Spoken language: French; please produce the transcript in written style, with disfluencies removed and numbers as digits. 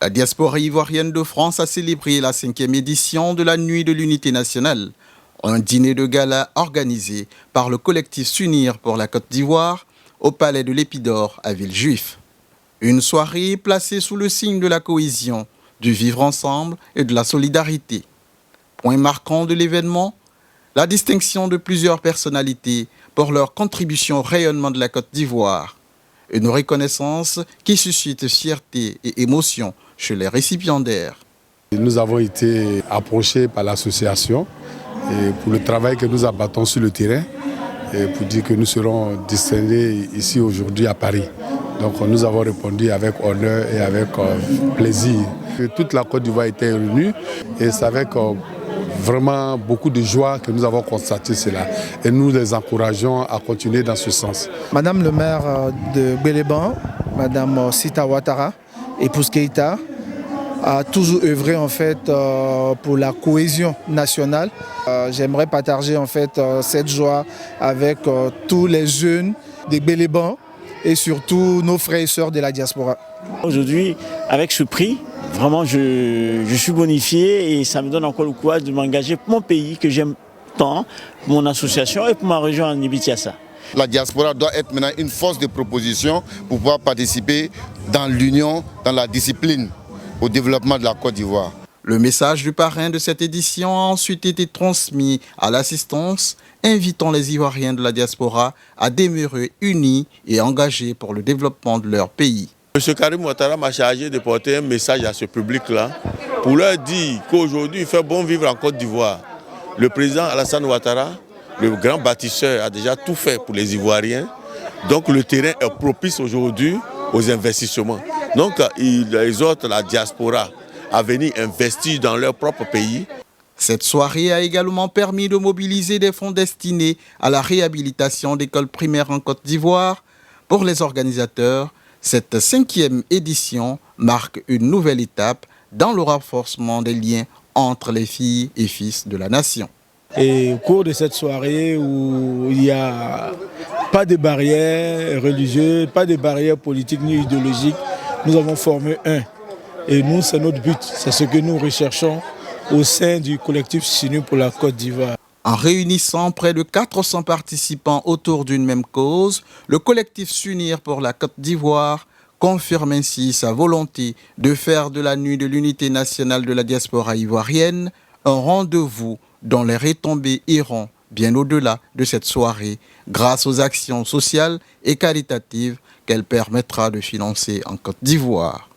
La diaspora ivoirienne de France a célébré la 5e édition de la Nuit de l'Unité nationale. Un dîner de gala organisé par le collectif S'unir pour la Côte d'Ivoire au Palais de l'Épidore à Villejuif. Une soirée placée sous le signe de la cohésion, du vivre ensemble et de la solidarité. Point marquant de l'événement, la distinction de plusieurs personnalités pour leur contribution au rayonnement de la Côte d'Ivoire. Une reconnaissance qui suscite fierté et émotion chez les récipiendaires. Nous avons été approchés par l'association pour le travail que nous abattons sur le terrain et pour dire que nous serons distingués ici aujourd'hui à Paris. Donc nous avons répondu avec honneur et avec plaisir. Toute la Côte d'Ivoire était réunie et c'est avec vraiment beaucoup de joie que nous avons constaté cela. Et nous les encourageons à continuer dans ce sens. Madame le maire de Béléban, Madame Sita Ouattara, épouse Keïta, a toujours œuvré en fait pour la cohésion nationale. J'aimerais partager en fait cette joie avec tous les jeunes de Béléban et surtout nos frères et sœurs de la diaspora. Aujourd'hui, avec ce prix, vraiment je suis bonifié et ça me donne encore le courage de m'engager pour mon pays que j'aime tant, pour mon association et pour ma région en Ibitiassa. La diaspora doit être maintenant une force de proposition pour pouvoir participer dans l'union, dans la discipline, au développement de la Côte d'Ivoire. Le message du parrain de cette édition a ensuite été transmis à l'assistance, invitant les Ivoiriens de la diaspora à demeurer unis et engagés pour le développement de leur pays. M. Karim Ouattara m'a chargé de porter un message à ce public-là pour leur dire qu'aujourd'hui il fait bon vivre en Côte d'Ivoire. Le président Alassane Ouattara, le grand bâtisseur, a déjà tout fait pour les Ivoiriens. Donc le terrain est propice aujourd'hui aux investissements. Donc il exhorte la diaspora à venir investir dans leur propre pays. Cette soirée a également permis de mobiliser des fonds destinés à la réhabilitation d'écoles primaires en Côte d'Ivoire. Pour les organisateurs, cette 5e édition marque une nouvelle étape dans le renforcement des liens entre les filles et fils de la nation. Et au cours de cette soirée où il n'y a pas de barrières religieuses, pas de barrières politiques ni idéologiques, nous avons formé un. Et nous, c'est notre but, c'est ce que nous recherchons au sein du collectif S'unir pour la Côte d'Ivoire. En réunissant près de 400 participants autour d'une même cause, le collectif S'unir pour la Côte d'Ivoire confirme ainsi sa volonté de faire de la Nuit de l'Unité nationale de la diaspora ivoirienne un rendez-vous dont les retombées iront bien au-delà de cette soirée grâce aux actions sociales et caritatives qu'elle permettra de financer en Côte d'Ivoire.